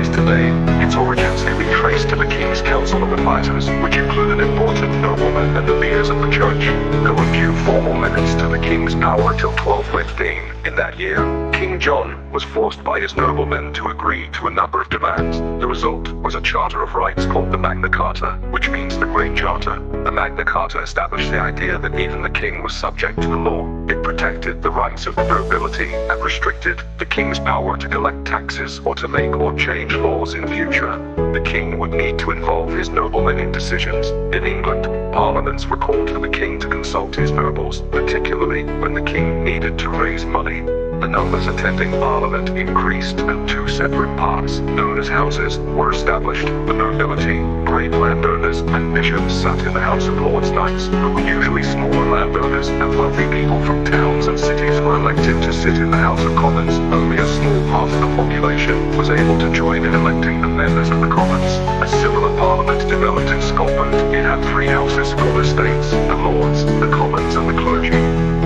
exists today, its origins can be traced to the King's Council of Advisors, which included important noblemen and the leaders of the church. There were few formal limits to the king's power till 1215. In that year, King John was forced by his noblemen to agree to a number of demands. The result was a Charter of Rights called the Magna Carta, which means the Great Charter. The Magna Carta established the idea that even the king was subject to the law. It protected the rights of the nobility and restricted the king's power to collect taxes or to make or change laws in future. The king would need to involve his noblemen in decisions. In England, parliaments were called for the king to consult his nobles, particularly when the king needed to raise money. The numbers attending Parliament increased, and two separate parts, known as houses, were established. The nobility, great landowners, and bishops sat in the House of Lords Knights, who were usually smaller landowners, and wealthy people from towns and cities were elected to sit in the House of Commons. Only a small part of the population was able to join in electing the members of the Commons. A similar parliament developed in Scotland. It had three houses called estates: the Lords, the Commons, and the clergy.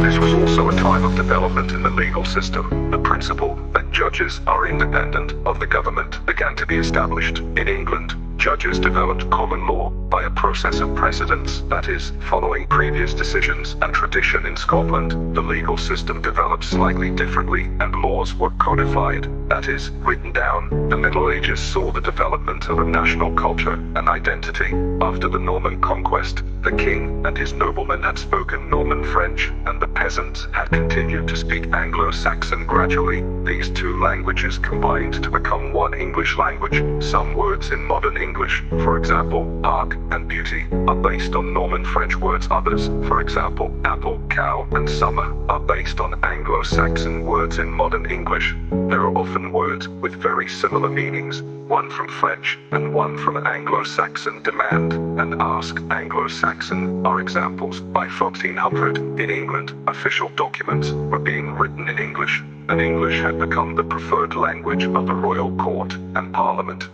This was also a time of development in the legal system. The principle that judges are independent of the government began to be established. In England, judges developed common law by a process of precedents, that is, following previous decisions and tradition. In Scotland, the legal system developed slightly differently, and laws were codified, that is, written down. The Middle Ages saw the development of a national culture and identity. After the Norman conquest, the king and his noblemen had spoken Norman French, and the peasants had continued to speak Anglo-Saxon. Gradually, these two languages combined to become one English language. Some words in modern English, for example, park and beauty, are based on Norman French words. Others, for example, apple, cow, and summer, are based on Anglo-Saxon words in modern English. There are often words with very similar meanings, one from French and one from Anglo-Saxon. Demand and ask Anglo-Saxon are examples. By 1400, in England, official documents were being written in English, and English had become the preferred language of the royal court and parliament.